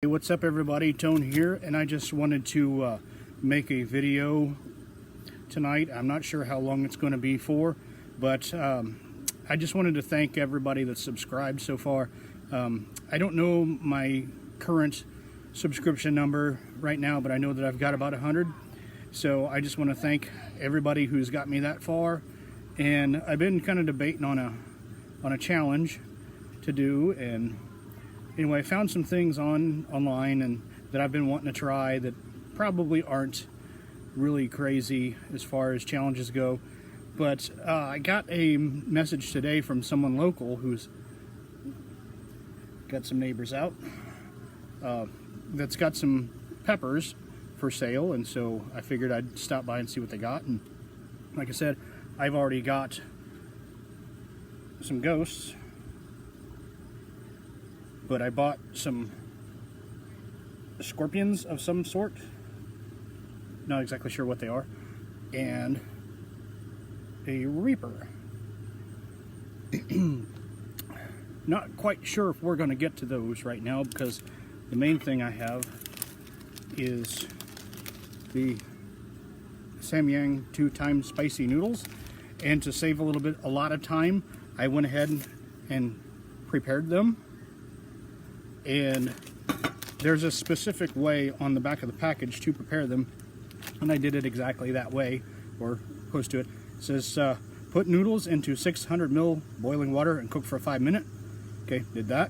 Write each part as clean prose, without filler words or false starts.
What's up everybody, Tone here, and I just wanted to make a video tonight. I'm not sure how long it's going to be for, but I just wanted to thank everybody that's subscribed so far. I don't know my current subscription number right now, but I know that I've got about 100. So I just want to thank everybody who's got me that far. And I've been kind of debating on a challenge to do, and anyway, I found some things online and that I've been wanting to try that probably aren't really crazy as far as challenges go. But I got a message today from someone local who's got some neighbors out that's got some peppers for sale, and so I figured I'd stop by and see what they got. And like I said, I've already got some ghosts, but I bought some scorpions of some sort, not exactly sure what they are, and a reaper. Not quite sure if we're going to get to those right now, because the main thing I have is the Samyang 2-time spicy noodles, and to save a lot of time, I went ahead and prepared them. And there's a specific way on the back of the package to prepare them, and I did it exactly that way, or close to it. It says put noodles into 600 ml boiling water and cook for 5 minutes. Okay, did that.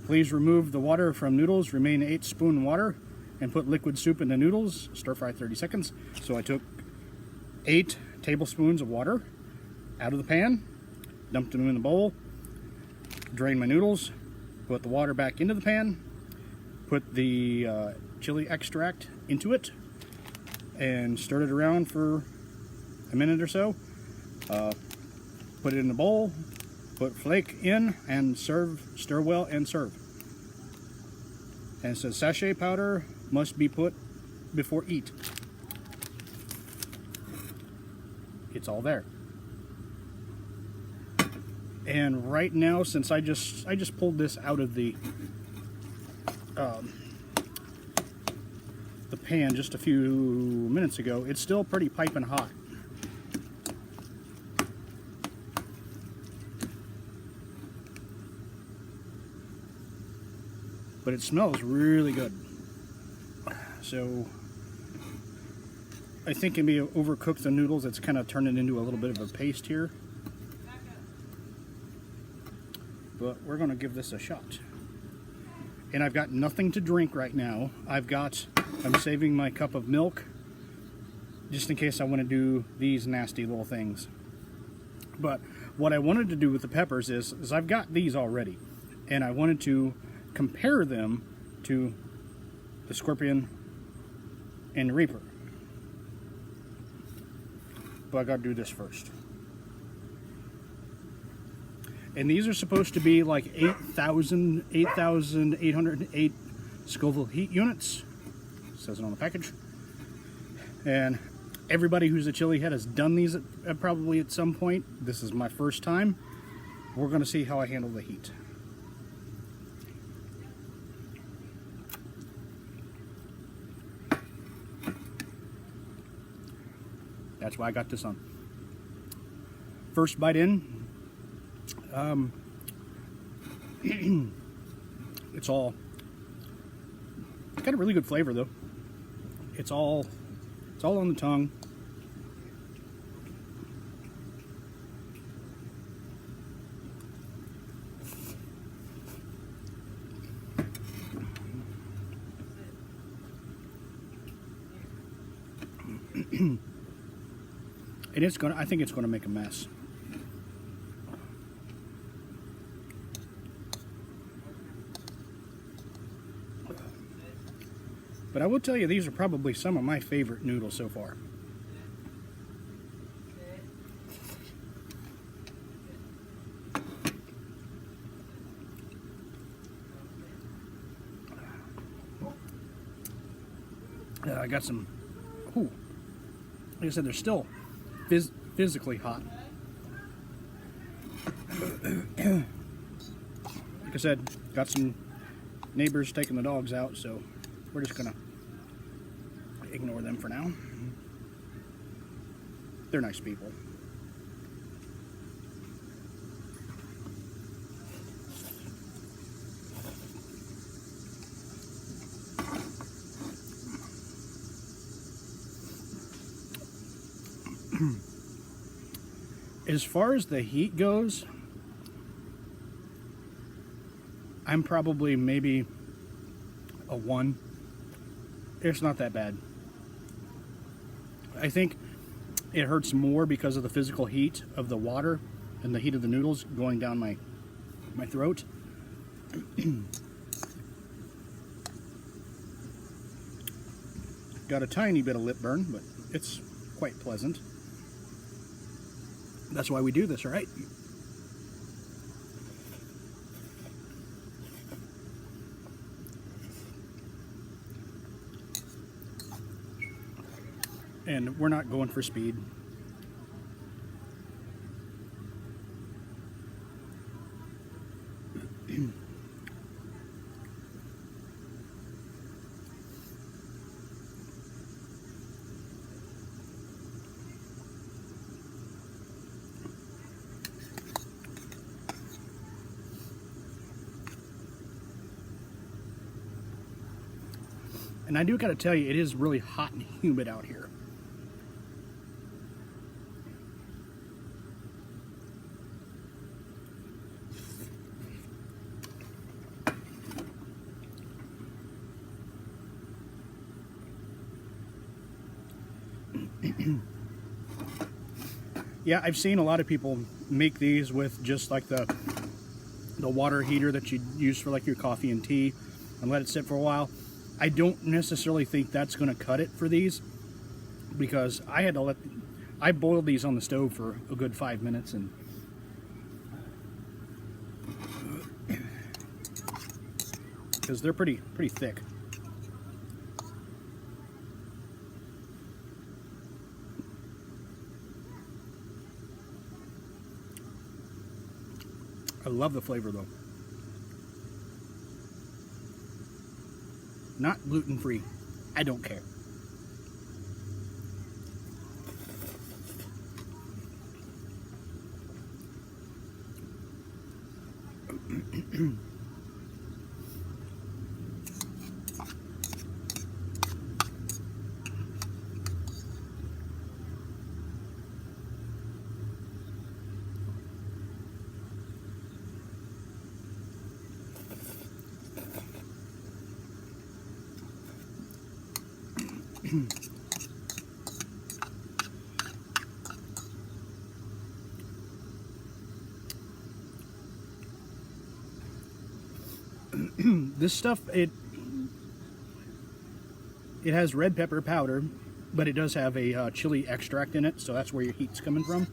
Please remove the water from noodles, remain 8-spoon water, and put liquid soup in the noodles, stir fry 30 seconds. So I took 8 tablespoons of water out of the pan, dumped them in the bowl, drained my noodles, put the water back into the pan, put the chili extract into it, and stirred it around for a minute or so. Put it in the bowl, put flake in, and serve. Stir well and serve. And it says sachet powder must be put before eat. It's all there. And right now, since I just pulled this out of the pan just a few minutes ago, it's still pretty piping hot. But it smells really good. So I think it may have overcooked the noodles. It's kind of turning into a little bit of a paste here. But we're going to give this a shot. And I've got nothing to drink right now. I'm saving my cup of milk just in case I want to do these nasty little things. But what I wanted to do with the peppers is I've got these already, and I wanted to compare them to the scorpion and reaper. But I got to do this first. And these are supposed to be like 8,808 Scoville heat units. It says it on the package. And everybody who's a chili head has done these probably at some point. This is my first time. We're going to see how I handle the heat. That's why I got this on. First bite in. It's got a really good flavor though. It's all on the tongue. And I think it's gonna make a mess. But I will tell you, these are probably some of my favorite noodles so far. I got some, ooh, like I said, they're still physically hot. Like I said, got some Neighbors taking the dogs out, so we're just gonna ignore them for now. They're nice people. As far as the heat goes, I'm probably maybe a 1. It's not that bad. I think it hurts more because of the physical heat of the water and the heat of the noodles going down my throat. Got a tiny bit of lip burn, but it's quite pleasant. That's why we do this, right? And we're not going for speed. And I do gotta tell you, it is really hot and humid out here. Yeah, I've seen a lot of people make these with just like the water heater that you use for like your coffee and tea and let it sit for a while. I don't necessarily think that's going to cut it for these, because I boiled these on the stove for a good 5 minutes, and because they're pretty thick. I love the flavor though. Not gluten-free. I don't care. This stuff, it has red pepper powder, but it does have a chili extract in it, so that's where your heat's coming from.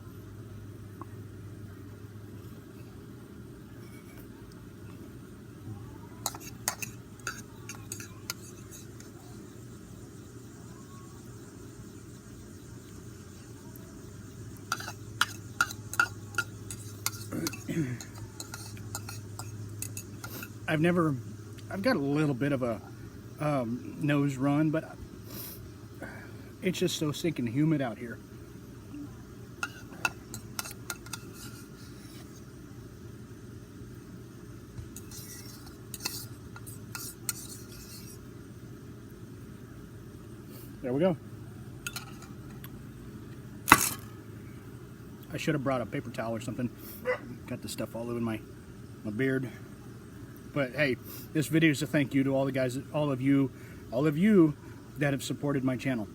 I've got a little bit of a nose run, but it's just so stinking humid out here. There we go. I should have brought a paper towel or something. Got the stuff all over my beard. But hey, this video is a thank you to all the guys, all of you that have supported my channel.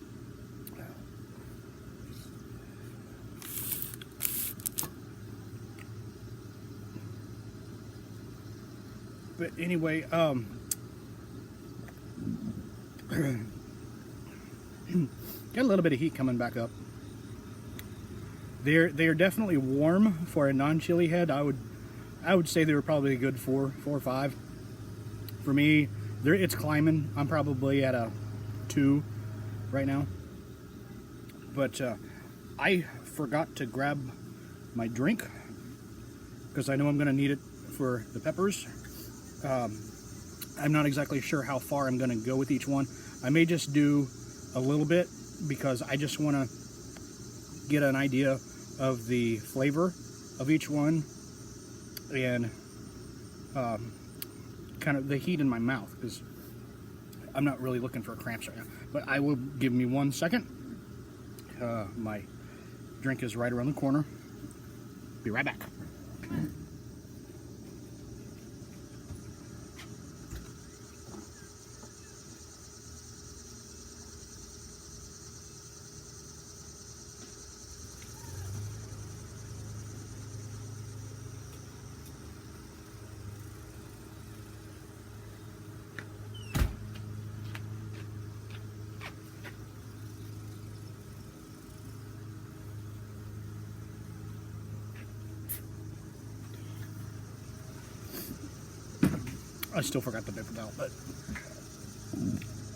But anyway, got a little bit of heat coming back up. They are definitely warm for a non-chili head. I would say they were probably a good 4 or 5. For me, it's climbing. I'm probably at a 2 right now. But I forgot to grab my drink because I know I'm going to need it for the peppers. I'm not exactly sure how far I'm going to go with each one. I may just do a little bit because I just want to get an idea of the flavor of each one and kind of the heat in my mouth, because I'm not really looking for cramps right now. But I will give me 1 second. My drink is right around the corner. Be right back. I still forgot the paper towel, but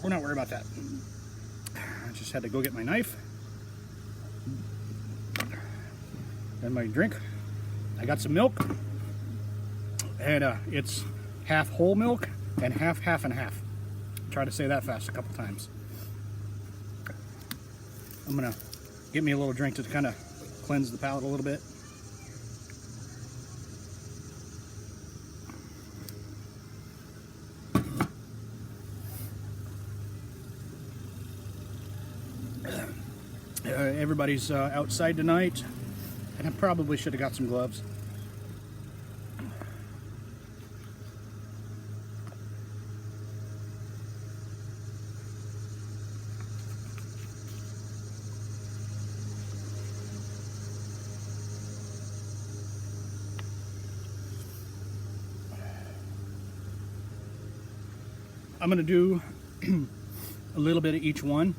we're not worried about that. I just had to go get my knife and my drink. I got some milk, and it's half whole milk and half and half. Try to say that fast a couple times. I'm gonna get me a little drink to kind of cleanse the palate a little bit. Everybody's outside tonight, and I probably should have got some gloves. I'm going to do a little bit of each one.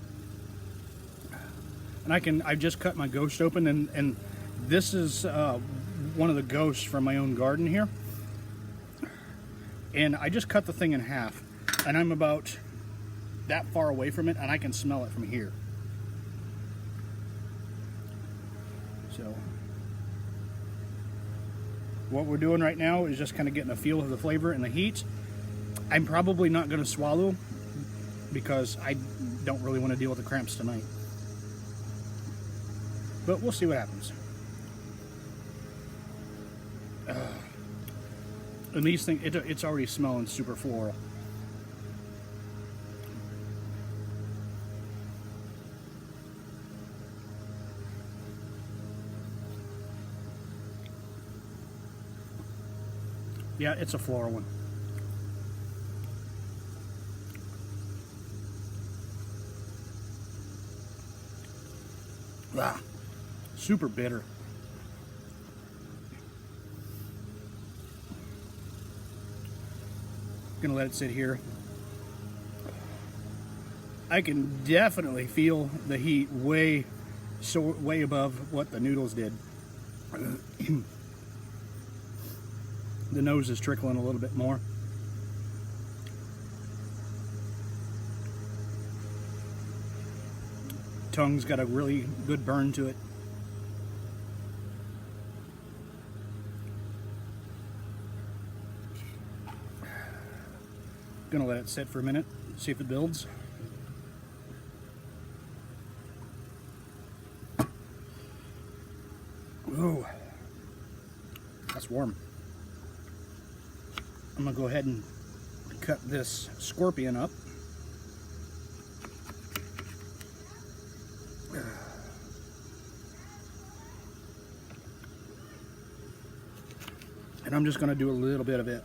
And I've just cut my ghost open, and this is one of the ghosts from my own garden here. And I just cut the thing in half, and I'm about that far away from it, and I can smell it from here. So what we're doing right now is just kind of getting a feel of the flavor and the heat. I'm probably not going to swallow because I don't really want to deal with the cramps tonight. But we'll see what happens. And these things, it's already smelling super floral. Yeah, it's a floral one. Ah, super bitter. Gonna let it sit here. I can definitely feel the heat way above what the noodles did. The nose is trickling a little bit more. Tongue's got a really good burn to it. Gonna let it sit for a minute, see if it builds. Ooh, that's warm. I'm gonna go ahead and cut this scorpion up. And I'm just gonna do a little bit of it.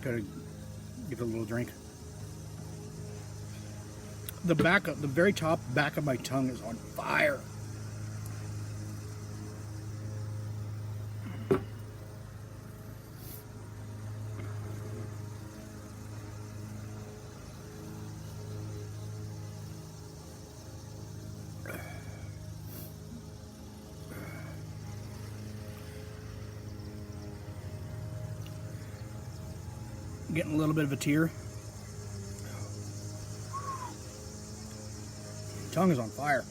Gotta give it a little drink. The very top back of my tongue is on fire. getting a little bit of a tear. Tongue is on fire.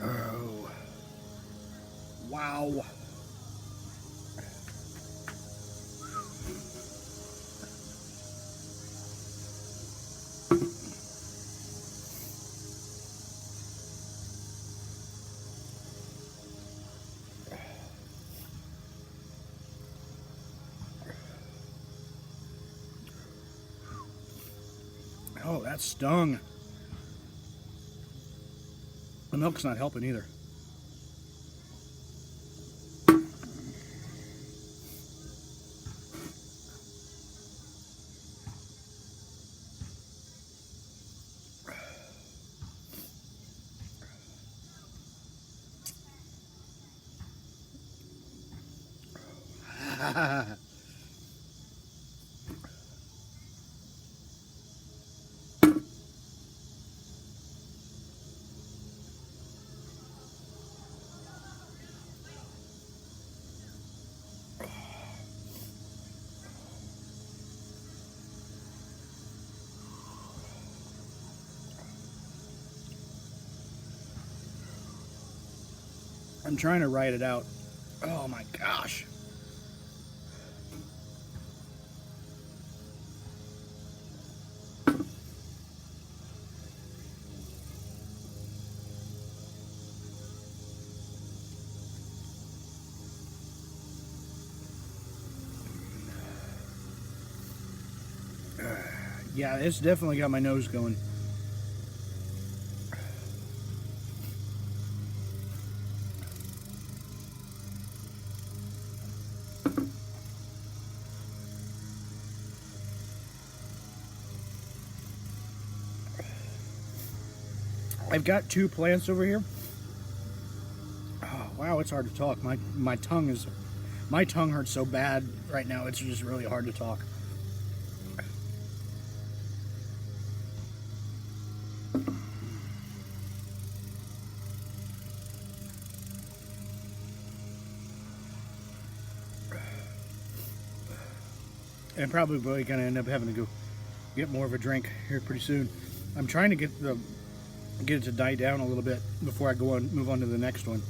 Oh. Wow. Oh, that stung. The milk's not helping either. I'm trying to write it out. Oh my gosh. Yeah, it's definitely got my nose going. I've got two plants over here. Oh, wow, it's hard to talk. My tongue hurts so bad right now. It's just really hard to talk. And I'm probably going to end up having to go get more of a drink here pretty soon. I'm trying to get it to die down a little bit before I move on to the next one.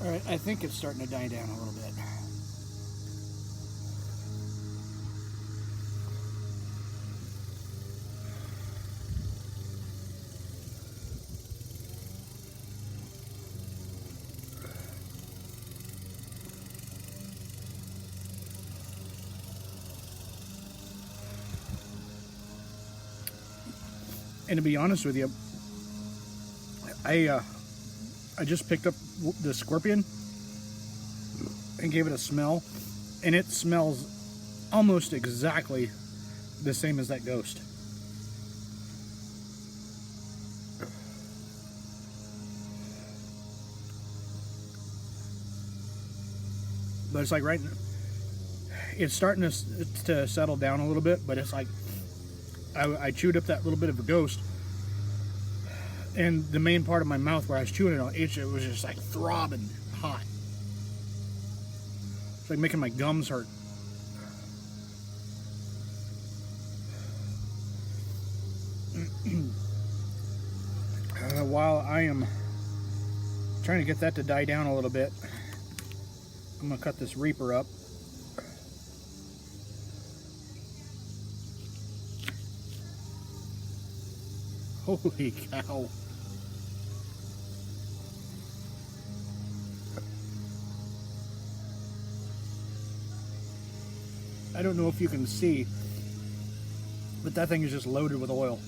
All right, I think it's starting to die down a little bit. And to be honest with you, I just picked up the scorpion and gave it a smell, and it smells almost exactly the same as that ghost. But it's like it's starting to settle down a little bit, but it's like I chewed up that little bit of a ghost, and the main part of my mouth where I was chewing it on, it was just like throbbing hot. It's like making my gums hurt. While I am trying to get that to die down a little bit, I'm going to cut this Reaper up. Holy cow. I don't know if you can see, but that thing is just loaded with oil.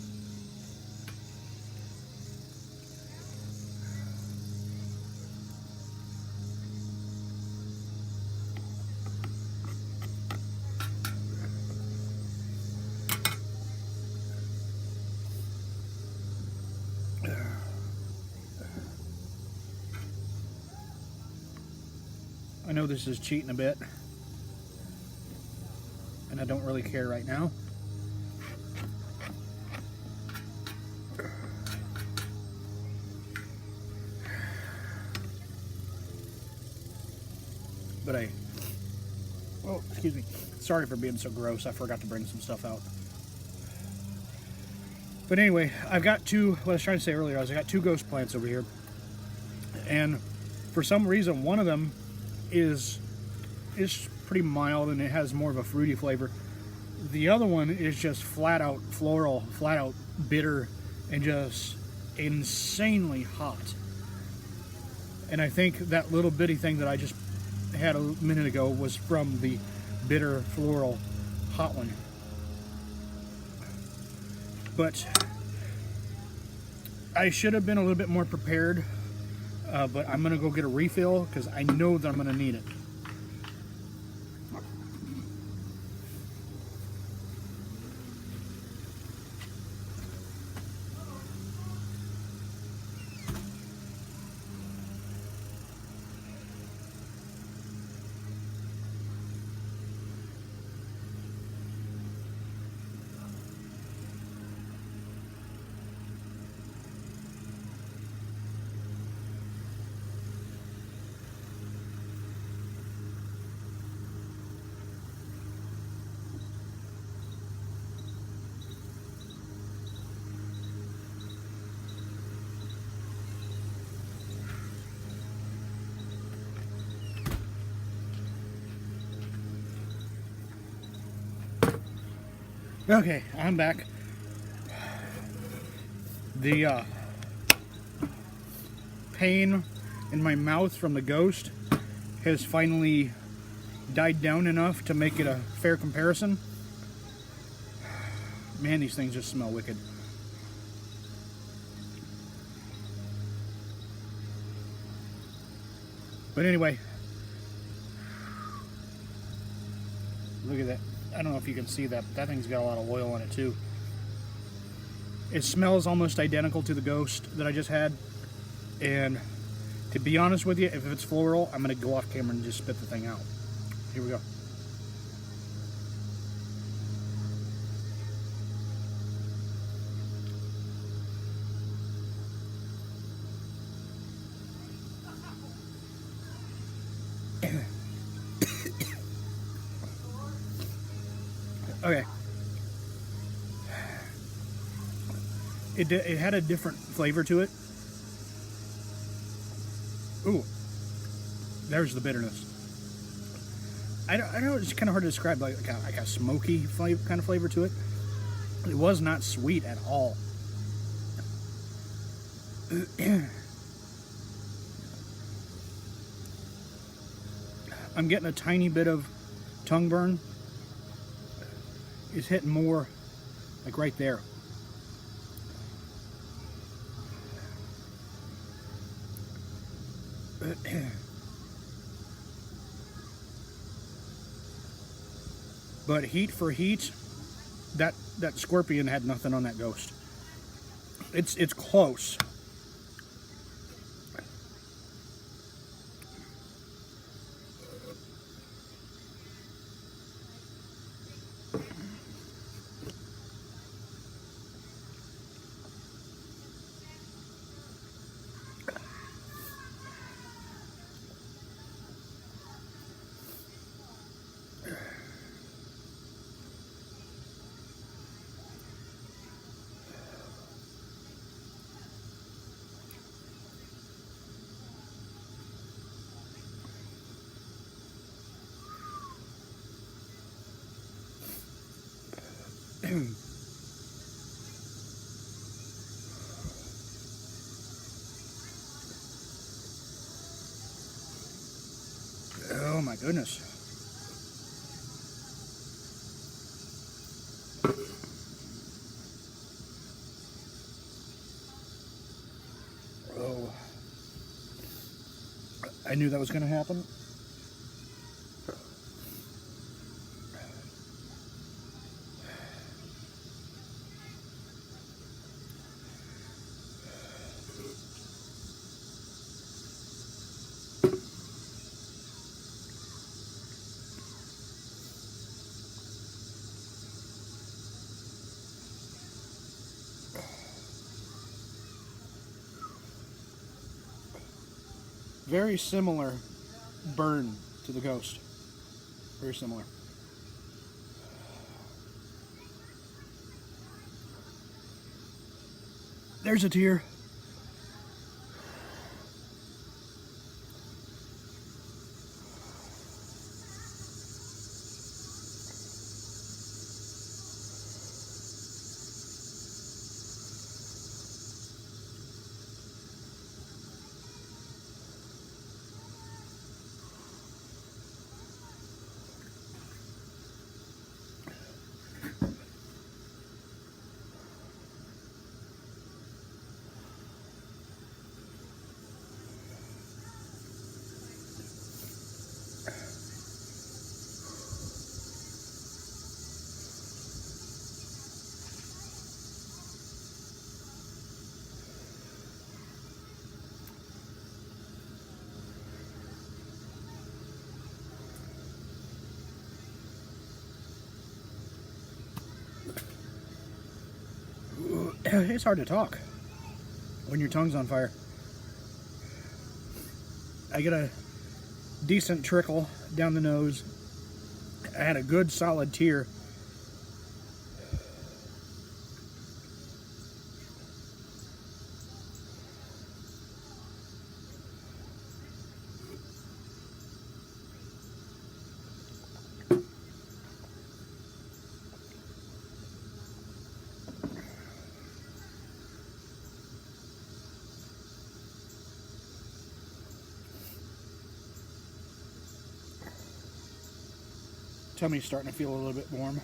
I know this is cheating a bit, and I don't really care right now. But oh, excuse me. Sorry for being so gross. I forgot to bring some stuff out. But anyway, I've got what I was trying to say earlier, I got 2 ghost plants over here. And for some reason, one of them is pretty mild and it has more of a fruity flavor. The other one is just flat out floral, flat out bitter, and just insanely hot. And I think that little bitty thing that I just had a minute ago was from the bitter floral hot one. But I should have been a little bit more prepared, but I'm gonna go get a refill because I know that I'm gonna need it. Okay, I'm back. The pain in my mouth from the ghost has finally died down enough to make it a fair comparison. Man, these things just smell wicked. But anyway, look at that. I don't know if you can see that. That thing's got a lot of oil on it too. It smells almost identical to the ghost that I just had. And to be honest with you, if it's floral, I'm going to go off camera and just spit the thing out. Here we go. Okay. It had a different flavor to it. Ooh. There's the bitterness. I know it's kind of hard to describe, like a smoky kind of flavor to it. It was not sweet at all. I'm getting a tiny bit of tongue burn. It's hitting more like right there. But heat for heat, that scorpion had nothing on that ghost. It's close. Oh my goodness. Oh. I knew that was going to happen. Very similar burn to the Ghost. Very similar. There's a tear. It's hard to talk when your tongue's on fire. I get a decent trickle down the nose. I had a good solid tear. Tummy's starting to feel a little bit warm.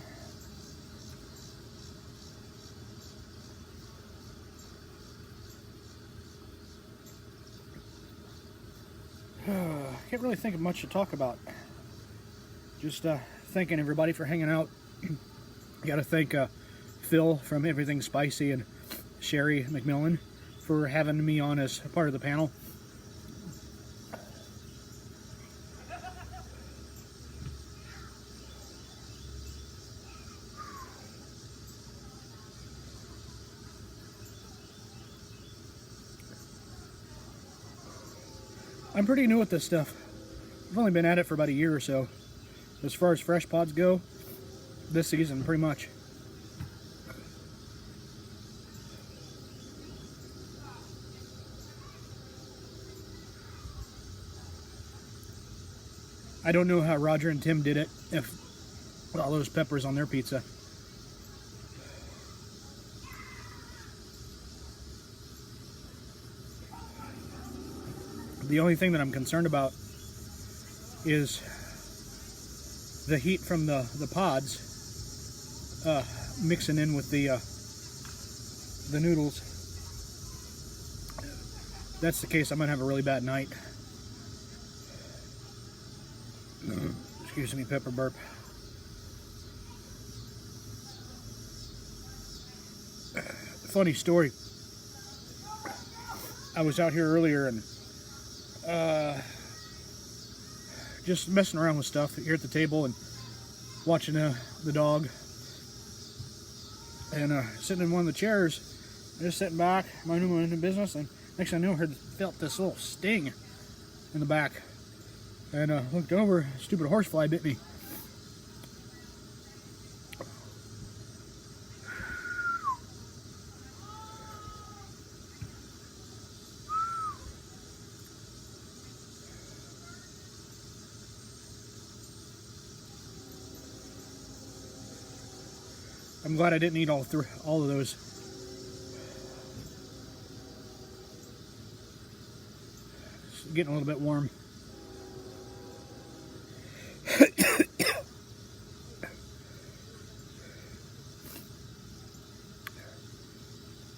Can't really think of much to talk about. Just thanking everybody for hanging out. Got to thank Phil from Everything Spicy and Sherry McMillan for having me on as part of the panel. I'm pretty new at this stuff. I've only been at it for about a year or so. As far as fresh pods go, this season, pretty much. I don't know how Roger and Tim did it, if with all those peppers on their pizza. The only thing that I'm concerned about is the heat from the pods mixing in with the noodles. If that's the case, I'm gonna have a really bad night. Excuse me, pepper burp. Funny story. I was out here earlier and just messing around with stuff here at the table and watching the dog, and sitting in one of the chairs, just sitting back, minding my own business, and next thing I knew, I felt this little sting in the back, and looked over, stupid horsefly bit me. I'm glad I didn't eat all of those. It's getting a little bit warm.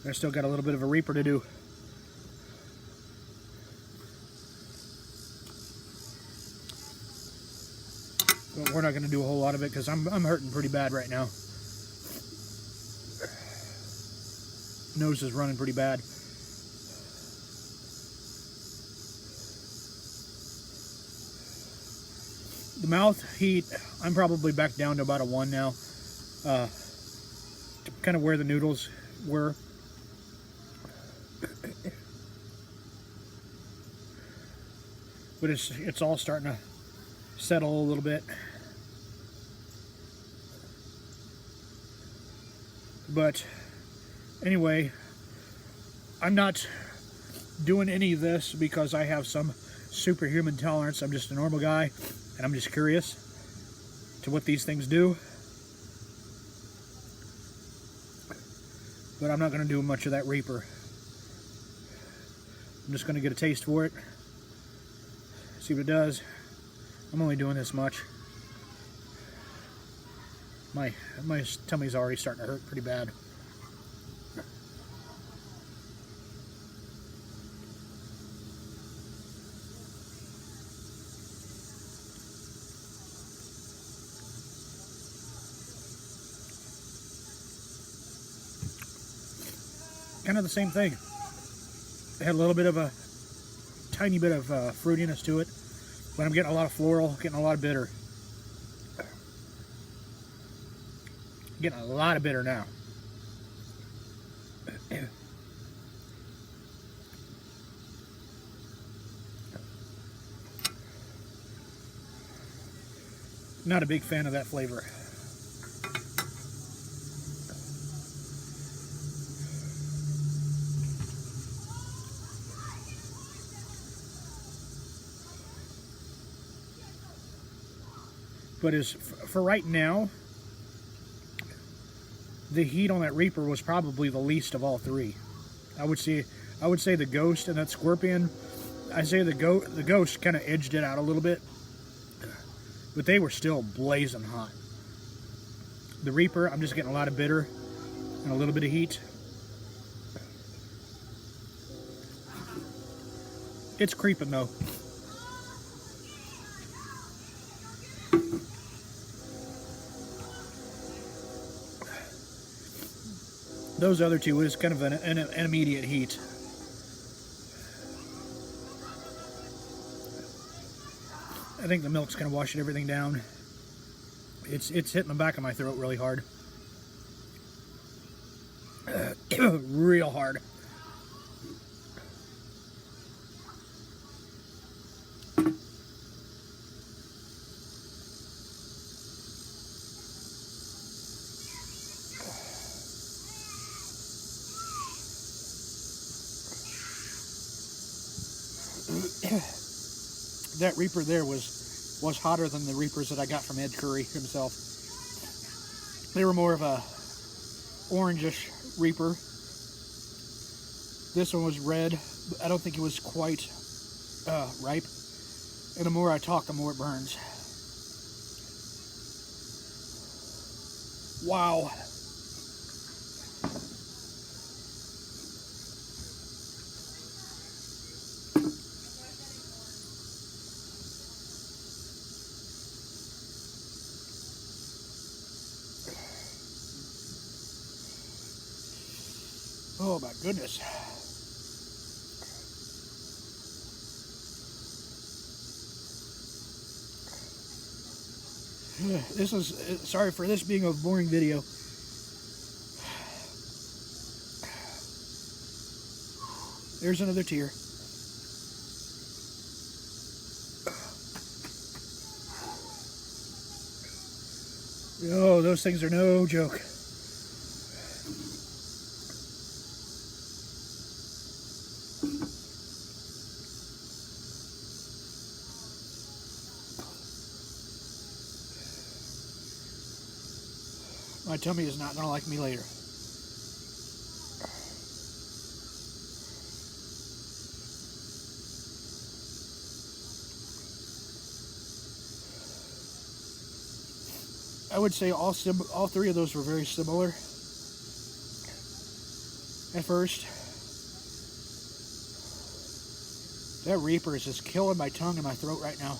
I still got a little bit of a reaper to do. But we're not going to do a whole lot of it because I'm hurting pretty bad right now. Nose is running pretty bad. The mouth heat, I'm probably back down to about a 1 now. Kind of where the noodles were. but it's all starting to settle a little bit. But anyway, I'm not doing any of this because I have some superhuman tolerance. I'm just a normal guy, and I'm just curious to what these things do. But I'm not going to do much of that Reaper. I'm just going to get a taste for it, see what it does. I'm only doing this much. My tummy's already starting to hurt pretty bad. Kind of the same thing. It had a little bit of a tiny bit of fruitiness to it, but I'm getting a lot of floral, getting a lot of bitter. Getting a lot of bitter now. Not a big fan of that flavor. But for right now, the heat on that Reaper was probably the least of all three. I would say the Ghost and that Scorpion. I say the Ghost kind of edged it out a little bit, but they were still blazing hot. The Reaper, I'm just getting a lot of bitter and a little bit of heat. It's creeping though. Those other two is kind of an immediate heat. I think the milk's kind of washing everything down. It's hitting the back of my throat really hard. Real hard. That Reaper there was hotter than the Reapers that I got from Ed Curry himself. They were more of a orangish Reaper. This one was red. I don't think it was quite ripe. And the more I talk, the more it burns. Wow. Oh my goodness. This is, sorry for this being a boring video. There's another tear. Oh, those things are no joke. My tummy is not going to like me later. I would say all three of those were very similar at first. That Reaper is just killing my tongue and my throat right now.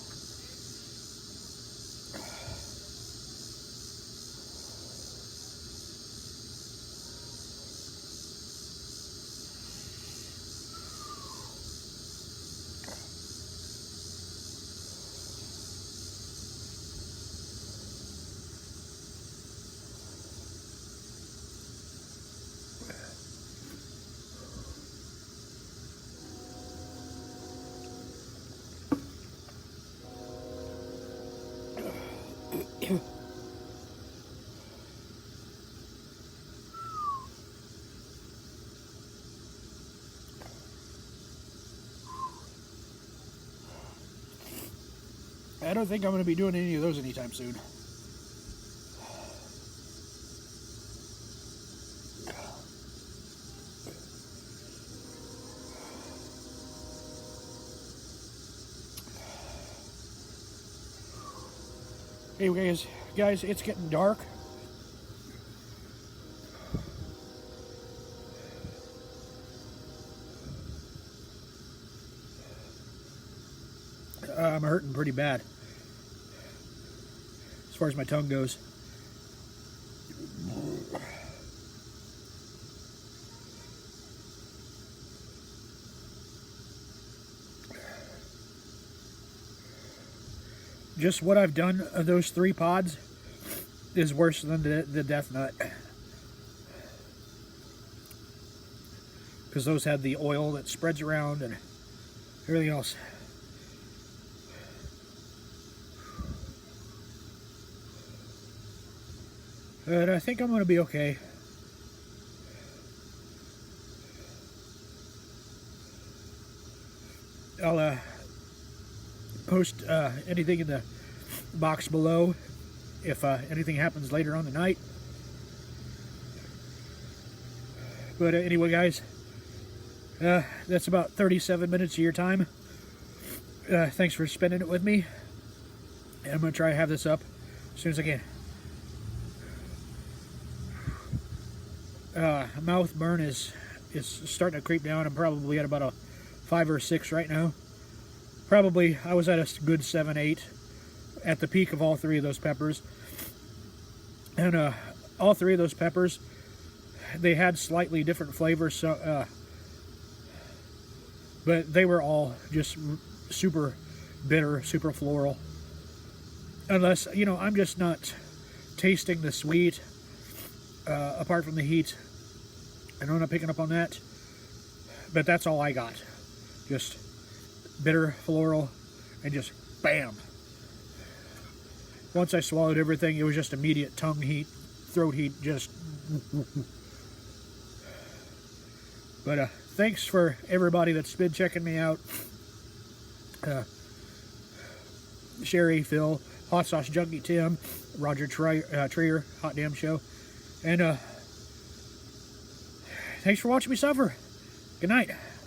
I don't think I'm going to be doing any of those anytime soon. Anyway, guys, it's getting dark. I'm hurting pretty bad as far as my tongue goes. Just what I've done of those 3 pods is worse than the Death Nut. Because those had the oil that spreads around and everything else. But I think I'm going to be okay. I'll post anything in the box below if anything happens later on the night. But anyway, guys, that's about 37 minutes of your time. Thanks for spending it with me. And I'm going to try to have this up as soon as I can. Mouth burn is starting to creep down. I'm probably at about a 5 or 6 right now. Probably I was at a good 7, 8 at the peak of all 3 of those peppers. And all 3 of those peppers, they had slightly different flavors, so but they were all just super bitter, super floral. Unless, you know, I'm just not tasting the sweet apart from the heat. I know I'm not picking up on that, but that's all I got. Just bitter, floral, and just bam. Once I swallowed everything, it was just immediate tongue heat, throat heat, just. But thanks for everybody that's been checking me out. Sherry, Phil, Hot Sauce Junkie Tim, Roger Trier, Hot Damn Show. And thanks for watching me suffer. Good night.